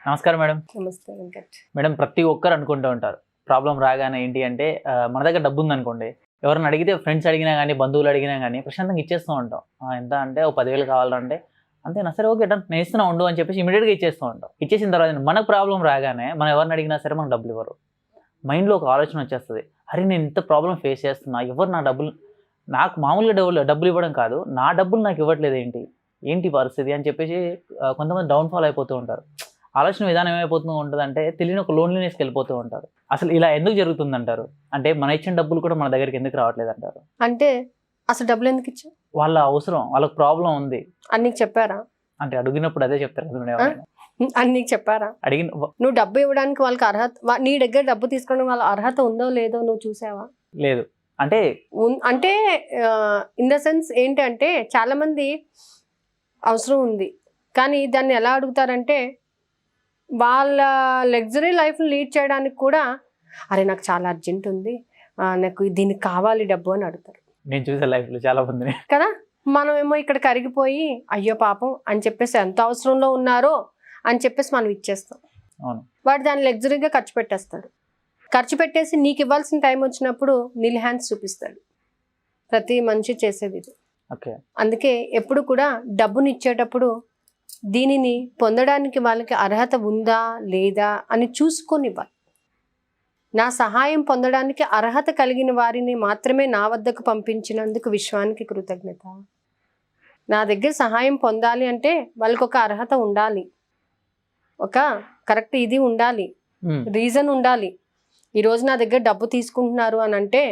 నమస్కారం మేడం. నమస్తే వెంకట్. మేడం, ప్రతి ఒక్కరు అనుకుంటూ ఉంటారు ప్రాబ్లం రాగానే ఏంటి అంటే మన దగ్గర డబ్బు ఉందనుకోండి, ఎవరైనా అడిగితే ఫ్రెండ్స్ అడిగినా కానీ బంధువులు అడిగినా కానీ ప్రశాంతంగా ఇచ్చేస్తూ ఉంటాం. ఎంత అంటే ఓ 10,000 కావాలంటే అంతేనా, సరే ఓకే డన్, నేను ఇస్తున్నా ఉండు అని చెప్పేసి ఇమీడియట్గా ఇచ్చేస్తూ ఉంటాం. ఇచ్చేసిన తర్వాత మనకు ప్రాబ్లం రాగానే మనం ఎవరిని అడిగినా సరే మనకు డబ్బులు ఇవ్వరు. మైండ్లో ఒక ఆలోచన వచ్చేస్తుంది, అరే నేను ఇంత ప్రాబ్లం ఫేస్ చేస్తున్నా, ఎవరు నా డబ్బులు నాకు మామూలుగా డబ్బులు ఇవ్వడం కాదు, నా డబ్బులు నాకు ఇవ్వట్లేదు ఏంటి పరిస్థితి అని చెప్పేసి కొంతమంది డౌన్ఫాల్ అయిపోతూ ఉంటారు. ఆలోచన విధానం ఏమైపోతూ ఉంటుందంటే తెలియని ఒక లోన్లీనెస్కి వెళ్ళిపోతూ ఉంటారు. అసలు ఇలా ఎందుకు జరుగుతుంది అంటారు? అంటే మన ఇచ్చిన డబ్బులు కూడా మన దగ్గరికి ఎందుకు రావట్లేదు అంటారు? అంటే అసలు డబ్బులు ఎందుకు ఇచ్చావు? వాళ్ళ అవసరం, వాళ్ళకి ప్రాబ్లం ఉంది అని నీకు చెప్పారా? అంటే అడిగినప్పుడు అదే చెప్తారు కదా మేడం. ఎవరైనా అని నీకు చెప్పారా? అడిగిన నువ్వు డబ్బు ఇవ్వడానికి వాళ్ళకి అర్హత, నీ దగ్గర డబ్బు తీసుకోవడం వాళ్ళ అర్హత ఉందో లేదో నువ్వు చూసావా? లేదు. అంటే అంటే ఇన్ ద సెన్స్ ఏంటంటే చాలా మంది అవసరం ఉంది కానీ దాన్ని ఎలా అడుగుతారంటే వాళ్ళ లగ్జరీ లైఫ్ని లీడ్ చేయడానికి కూడా అరే నాకు చాలా అర్జెంట్ ఉంది, నాకు దీనికి కావాలి డబ్బు అని అడుగుతారు. నేను చూసే లైఫ్లో చాలా మంది కదా. మనమేమో ఇక్కడ కరిగిపోయి అయ్యో పాపం అని చెప్పేసి ఎంత అవసరంలో ఉన్నారో అని చెప్పేసి మనం ఇచ్చేస్తాం. అవును. వాడు దాన్ని లగ్జరీగా ఖర్చు పెట్టేస్తాడు. ఖర్చు పెట్టేసి నీకు ఇవ్వాల్సిన టైం వచ్చినప్పుడు నీల్ హ్యాండ్స్ చూపిస్తాడు. ప్రతి మనిషి చేసేది ఇది. ఓకే. అందుకే ఎప్పుడు కూడా డబ్బుని ఇచ్చేటప్పుడు దీనిని పొందడానికి వాళ్ళకి అర్హత ఉందా లేదా అని చూసుకొని ఇవ్వాలి. నా సహాయం పొందడానికి అర్హత కలిగిన వారిని మాత్రమే నా వద్దకు పంపించినందుకు విశ్వానికి కృతజ్ఞత. నా దగ్గర సహాయం పొందాలి అంటే వాళ్ళకి ఒక అర్హత ఉండాలి, ఒక కరెక్ట్ ఇది ఉండాలి, రీజన్ ఉండాలి. ఈరోజు నా దగ్గర డబ్బు తీసుకుంటున్నారు అని అంటే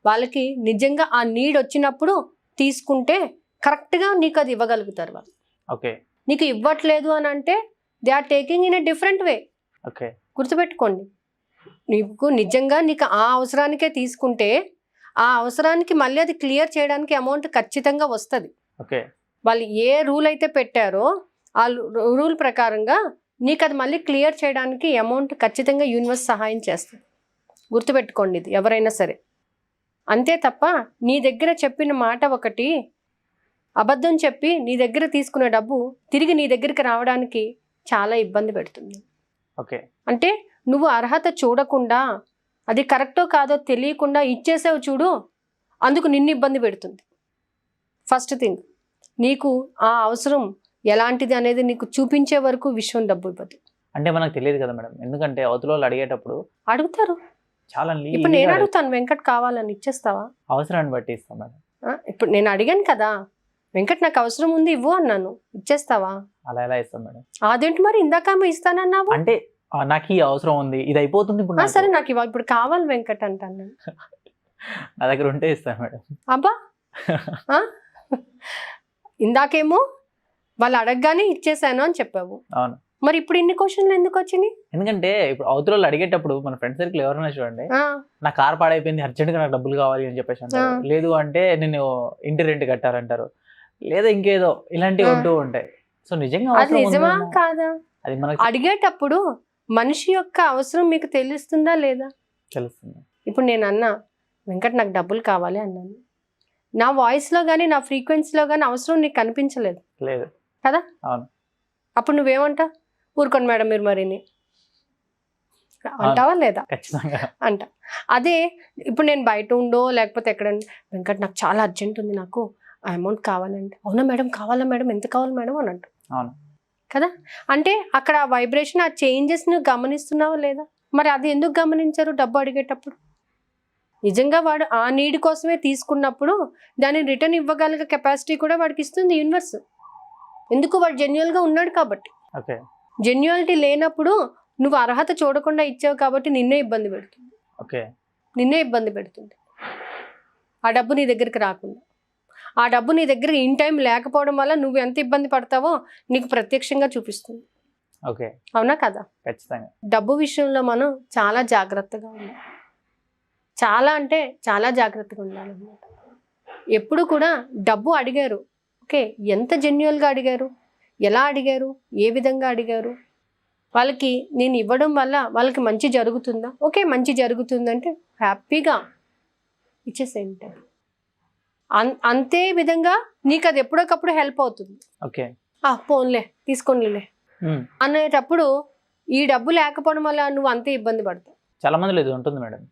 వాళ్ళకి నిజంగా ఆ నీడ్ వచ్చినప్పుడు తీసుకుంటే కరెక్ట్గా నీకు అది ఇవ్వగలుగుతారు వాళ్ళు. ఓకే. నీకు ఇవ్వట్లేదు అని అంటే they are taking in a different way. Okay. గుర్తుపెట్టుకోండి, నీకు నిజంగా నీకు ఆ అవసరానికే తీసుకుంటే ఆ అవసరానికి మళ్ళీ అది క్లియర్ చేయడానికి అమౌంట్ ఖచ్చితంగా వస్తుంది. ఓకే. వాళ్ళు ఏ రూల్ అయితే పెట్టారో ఆ రూల్ ప్రకారంగా నీకు అది మళ్ళీ క్లియర్ చేయడానికి అమౌంట్ ఖచ్చితంగా యూనివర్స్ సహాయం చేస్తుంది. గుర్తుపెట్టుకోండి ఇది ఎవరైనా సరే. అంతే తప్ప నీ దగ్గర చెప్పిన మాట ఒకటి అబద్ధం చెప్పి నీ దగ్గర తీసుకునే డబ్బు తిరిగి నీ దగ్గరికి రావడానికి చాలా ఇబ్బంది పెడుతుంది. ఓకే. అంటే నువ్వు అర్హత చూడకుండా అది కరెక్టో కాదో తెలియకుండా ఇచ్చేసావు చూడు, అందుకు నిన్ను ఇబ్బంది పెడుతుంది. ఫస్ట్ థింగ్, నీకు ఆ అవసరం ఎలాంటిది అనేది నీకు చూపించే వరకు విశ్వం డబ్బు ఇవ్వదు. అంటే మనకు తెలియదు కదా మేడం, ఎందుకంటే అవతల వాళ్ళు అడిగేటప్పుడు అడుగుతారు. చాలా ఇప్పుడు నేను అడుగుతాను, వెంకట్ కావాలని ఇచ్చేస్తావా? అవసరాన్ని బట్టి ఇస్తాం మేడం. ఇప్పుడు నేను అడిగాను కదా, వెంకట్ నాకు అవసరం ఉంది ఇవ్వు అన్నాను, ఇచ్చేస్తావా? అలా ఎలా ఇస్తాం మేడం? అదేంటి మరి ఇందాక ఇస్తానన్నావు. అంటే నాకు ఈ అవసరం ఉంది, ఇది అయిపోతుంది ఇప్పుడు. సరే నాకు ఇప్పుడు కావాలి వెంకట్ అంటాను నేను. నా దగ్గర ఉంటే ఇస్తాను మేడం. అబ్బా, ఇందాకేమో వాళ్ళు అడగగానే ఇచ్చేసాను అని చెప్పావు. అవును. మరి ఇప్పుడు ఇన్ని క్వశ్చన్లు ఎందుకు వచ్చినాయి? ఎందుకంటే ఇప్పుడు అవతల అడిగేటప్పుడు మన ఫ్రెండ్ సర్కిల్ ఎవరైనా చూడండి, నా కార్ పాడైపోయింది అర్జెంట్గా నాకు డబ్బులు కావాలి అని చెప్పేసి అంటారు. లేదు అంటే నేను ఇంటి రెంట్ కట్టాలంటారు, లేదా ఇంకేదో ఇలాంటివి ఉంటూ ఉంటాయి. సో నిజంగా అది నిజమా కాదా? అది మనకి అడిగేటప్పుడు మనిషి యొక్క అవసరం మీకు తెలుస్తుందా లేదా? తెలుస్తుంది. ఇప్పుడు నేను అన్నా వెంకట్ నాకు డబ్బులు కావాలి అన్నాను, నా వాయిస్లో కానీ నా ఫ్రీక్వెన్సీలో కానీ అవసరం నీకు కనిపించలేదు లేదు కదా. అవును. అప్పుడు నువ్వేమంటా? ఊరుకోండి మేడం మీరు మరిని అంటావా లేదా? ఖచ్చితంగా అంట. అదే ఇప్పుడు నేను బయట ఉండో లేకపోతే ఎక్కడ వెంకట్ నాకు చాలా అర్జెంట్ ఉంది, నాకు ఆ అమౌంట్ కావాలంటే అవునా మేడం, కావాలా మేడం, ఎంత కావాలి మేడం అని అంట. అవును కదా. అంటే అక్కడ ఆ వైబ్రేషన్, ఆ చేంజెస్ నువ్వు గమనిస్తున్నావా లేదా? మరి అది ఎందుకు గమనించారు డబ్బు అడిగేటప్పుడు? నిజంగా వాడు ఆ నీడ్ కోసమే తీసుకున్నప్పుడు దాన్ని రిటర్న్ ఇవ్వగలిగే కెపాసిటీ కూడా వాడికి ఇస్తుంది యూనివర్స్. ఎందుకు? వాడు జెన్యువల్గా ఉన్నాడు కాబట్టి. ఓకే. జెన్యువాలిటీ లేనప్పుడు నువ్వు అర్హత చూడకుండా ఇచ్చావు కాబట్టి నిన్నే ఇబ్బంది పెడుతుంది. ఓకే. నిన్నే ఇబ్బంది పెడుతుంది ఆ డబ్బు నీ దగ్గరికి రాకుండా. ఆ డబ్బు నీ దగ్గర ఇన్ టైం లేకపోవడం వల్ల నువ్వు ఎంత ఇబ్బంది పడతావో నీకు ప్రత్యక్షంగా చూపిస్తుంది. ఓకే. అవునా కదా? ఖచ్చితంగా. డబ్బు విషయంలో మనం చాలా జాగ్రత్తగా ఉండాలి. చాలా అంటే చాలా జాగ్రత్తగా ఉండాలన్నమాట. ఎప్పుడు కూడా డబ్బు అడిగారు, ఓకే, ఎంత జెన్యువల్గా అడిగారు, ఎలా అడిగారు, ఏ విధంగా అడిగారు, వాళ్ళకి నేను ఇవ్వడం వల్ల వాళ్ళకి మంచి జరుగుతుందా? ఓకే, మంచి జరుగుతుందంటే హ్యాపీగా ఇచ్చేసేంటి. అంతే విధంగా నీకు అది ఎప్పుడొకప్పుడు హెల్ప్ అవుతుంది. ఓకే. పోన్లే తీసుకోనిలే అనేటప్పుడు ఈ డబ్బు లేకపోవడం వల్ల నువ్వు అంతే ఇబ్బంది పడతావు. చాలా మందిలో ఇది ఉంటుంది మేడం.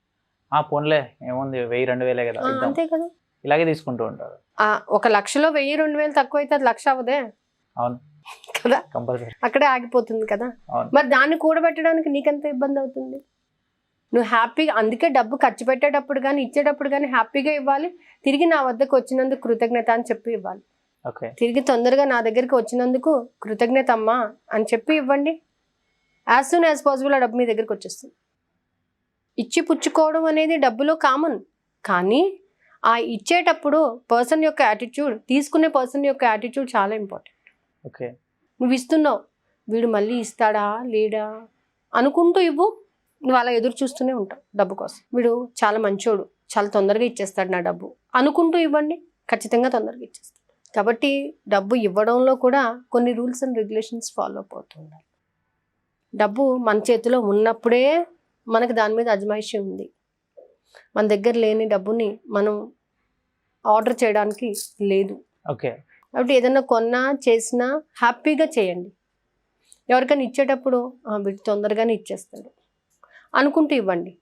పోన్లే ఏముంది 1000-2000 కదా ఇద్దాం. అంతే కదా, ఇలాగే తీసుకుంటూ ఉంటారు. 1,00,000లో 1000-2000 తక్కువ అయితే అది 1,00,000 అవదే అవును కదా, కంపల్సరీ. అక్కడే ఆగిపోతుంది కదా. అవును. మరి దాన్ని కూడబెట్టడానికి నీకెంత ఇబ్బంది అవుతుంది? నువ్వు హ్యాపీగా, అందుకే డబ్బు ఖర్చు పెట్టేటప్పుడు కానీ ఇచ్చేటప్పుడు కానీ హ్యాపీగా ఇవ్వాలి. తిరిగి నా వద్దకు వచ్చినందుకు కృతజ్ఞత అని చెప్పి ఇవ్వాలి. ఓకే. తిరిగి తొందరగా నా దగ్గరికి వచ్చినందుకు కృతజ్ఞత అమ్మా అని చెప్పి ఇవ్వండి. యాజ్ సూన్ యాజ్ పాసిబుల్ ఆ డబ్బు మీ దగ్గరికి వచ్చేస్తుంది. ఇచ్చి పుచ్చుకోవడం అనేది డబ్బులో కామన్, కానీ ఆ ఇచ్చేటప్పుడు పర్సన్ యొక్క యాటిట్యూడ్, తీసుకునే పర్సన్ యొక్క యాటిట్యూడ్ చాలా ఇంపార్టెంట్. ఓకే. నువ్వు ఇస్తున్నావు, వీడు మళ్ళీ ఇస్తాడా లేడా అనుకుంటూ ఇవ్వు. నువ్వు అలా ఎదురు చూస్తూనే ఉంటావు డబ్బు కోసం. వీడు చాలా మంచోడు, చాలా తొందరగా ఇచ్చేస్తాడు నా డబ్బు అనుకుంటూ ఇవ్వండి, ఖచ్చితంగా తొందరగా ఇచ్చేస్తాడు. కాబట్టి డబ్బు ఇవ్వడంలో కూడా కొన్ని రూల్స్ అండ్ రెగ్యులేషన్స్ ఫాలో అవుతూ ఉండాలి. డబ్బు మన చేతిలో ఉన్నప్పుడే మనకు దాని మీద అజమాయిషీ ఉంది. మన దగ్గర లేని డబ్బుని మనం ఆర్డర్ చేయడానికి లేదు. ఓకే. కాబట్టి ఏదైనా కొన్నా చేసినా హ్యాపీగా చేయండి. ఎవరికైనా ఇచ్చేటప్పుడు వీడు తొందరగానే ఇచ్చేస్తాడు అనుకుంటూ ఇవ్వండి,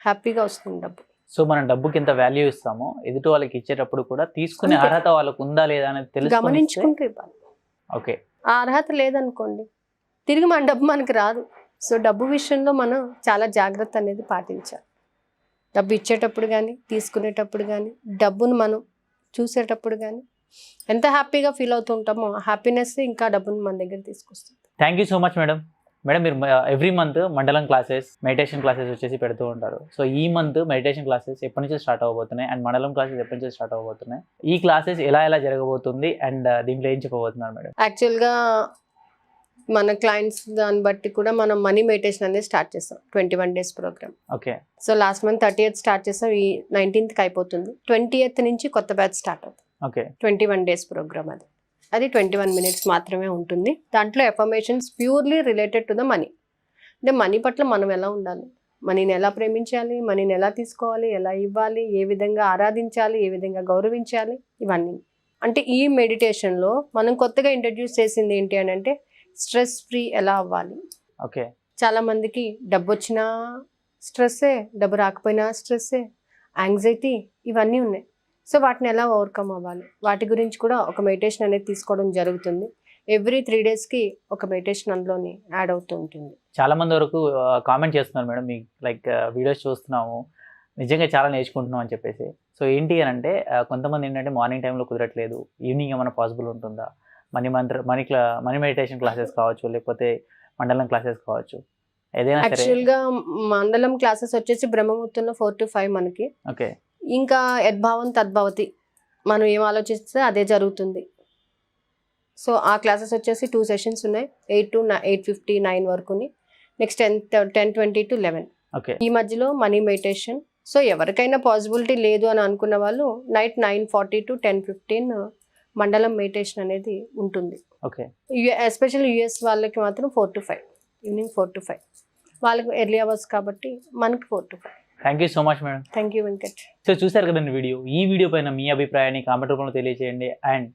హ్యాపీగా వస్తుంది డబ్బు. సో మనం డబ్బుకి ఎంత వాల్యూ ఇస్తామో ఎదుటి వాళ్ళకి ఇచ్చేటప్పుడు కూడా తీసుకునే అర్హత వాళ్ళకు ఉందా లేదా అనేది గమనించుకుంటూ ఇవ్వాలి. ఓకే. ఆ అర్హత లేదనుకోండి తిరిగి మన డబ్బు మనకి రాదు. సో డబ్బు విషయంలో మనం చాలా జాగ్రత్త అనేది పాటించాలి. డబ్బు ఇచ్చేటప్పుడు కానీ తీసుకునేటప్పుడు కానీ డబ్బును మనం చూసేటప్పుడు కానీ ఎంత హ్యాపీగా ఫీల్ అవుతూ ఉంటామో హ్యాపీనెస్ ఇంకా డబ్బును మన దగ్గర తీసుకొస్తుంది. Thank you so much madam. Madam మీరు ఎవ్రీ మంత్ మండలం క్లాసెస్, మెడిటేషన్ క్లాసెస్ వచ్చేసి పెడుతూ ఉంటారు. సో ఈ మంత్ మెడిటేషన్ క్లాసెస్ ఎప్పటి నుంచి స్టార్ట్ అవ్వబోతున్నాయి అండ్ మండలం క్లాసెస్ ఎప్పటి నుంచి స్టార్ట్ అవ్వబోతున్నాయి? ఈ క్లాసెస్ ఎలా జరగబోతుంది అండ్ దీంట్లో ఏం చెప్పబోతున్నారు మేడం? యాక్చువల్గా మన క్లయింట్స్ దాన్ని బట్టి కూడా మనం మనీ మెడిటేషన్ అనేది స్టార్ట్ చేస్తాం. 21 days programme. Okay. So last month 30th start చేస్తాం, ఈ 19th అయిపోతుంది. 20th నుంచి కొత్త బ్యాచ్ స్టార్ట్ అవుతుంది. ఓకే. 21 days ప్రోగ్రామ్ అది 21 minutes మాత్రమే ఉంటుంది. దాంట్లో affirmations purely related to the money. అంటే మనీ పట్ల మనం ఎలా ఉండాలి, మనీని ఎలా ప్రేమించాలి, మనీని ఎలా తీసుకోవాలి, ఎలా ఇవ్వాలి, ఏ విధంగా ఆరాధించాలి, ఏ విధంగా గౌరవించాలి, ఇవన్నీ. అంటే ఈ మెడిటేషన్లో మనం కొత్తగా ఇంట్రడ్యూస్ చేసింది ఏంటి అని అంటే స్ట్రెస్ ఫ్రీ ఎలా అవ్వాలి. ఓకే. చాలా మందికి డబ్బు వచ్చినా స్ట్రెస్సే, డబ్బు రాకపోయినా స్ట్రెస్సే, యాంగ్జైటీ, ఇవన్నీ ఉన్నాయి. సో వాటిని ఎలా ఓవర్కమ్ అవ్వాలి, వాటి గురించి కూడా ఒక మెడిటేషన్ అనేది తీసుకోవడం జరుగుతుంది. ఎవ్రీ 3 daysకి ఒక మెడిటేషన్ అందులోని యాడ్ అవుతూ ఉంటుంది. చాలా మంది వరకు కామెంట్ చేస్తున్నారు మేడం, మీ లైక్ వీడియోస్ చూస్తున్నాము, నిజంగా చాలా నేర్చుకుంటున్నాం అని చెప్పేసి. సో ఏంటి అని అంటే కొంతమంది ఏంటంటే మార్నింగ్ టైంలో కుదరట్లేదు, ఈవినింగ్ ఏమైనా పాసిబుల్ ఉంటుందా? మనీ మెడిటేషన్ క్లాసెస్ కావచ్చు, లేకపోతే మండలం క్లాసెస్ కావచ్చు, ఏదైనా సరే. యాక్చువల్గా మండలం క్లాసెస్ వచ్చేసి బ్రహ్మముహూర్తంలో 4 to 5 మనకి. ఓకే. ఇంకా యద్భావం తద్భవతి, మనం ఏం ఆలోచిస్తే అదే జరుగుతుంది. సో ఆ క్లాసెస్ వచ్చేసి 2 sessions ఉన్నాయి, 8 to 8:50, 9 వరకుని. Next 10:20 to 11. ఓకే. ఈ మధ్యలో మనీ మెడిటేషన్. సో ఎవరికైనా పాసిబిలిటీ లేదు అని అనుకున్న వాళ్ళు నైట్ 9:40 to 10:15 మండలం మెడిటేషన్ అనేది ఉంటుంది. ఓకే. ఎస్పెషల్లీ యుఎస్ వాళ్ళకి మాత్రం 4 to 5, ఈవినింగ్ 4 to 5. వాళ్ళకి ఎర్లీ అవర్స్ కాబట్టి మనకి 4 to 5. Thank you so much madam. Thank you Venkat. So చూసారు కదండి వీడియో. ఈ వీడియో పైన మీ అభిప్రాయాన్ని కామెంట్ రూపంలో తెలియజేయండి. అండ్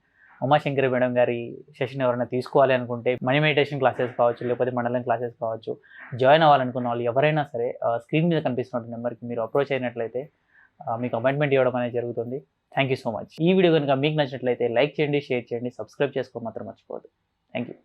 ఉమాశంకర్ మేడం గారి సెషన్ ఎవరైనా తీసుకోవాలి అనుకుంటే, మనీ మెడిటేషన్ క్లాసెస్ కావచ్చు, లేకపోతే మండలం క్లాసెస్ కావచ్చు, జాయిన్ అవ్వాలనుకున్న వాళ్ళు ఎవరైనా సరే స్క్రీన్ మీద కనిపిస్తున్న నెంబర్కి మీరు అప్రోచ్ అయినట్లయితే మీకు అపాయింట్మెంట్ ఇవ్వడం అనేది జరుగుతుంది. Thank you so much. ఈ వీడియో కనుక మీకు నచ్చినట్లయితే లైక్ చేయండి, షేర్ చేయండి, సబ్స్క్రైబ్ చేసుకోవడం మాత్రం మర్చిపోవద్దు. Thank you.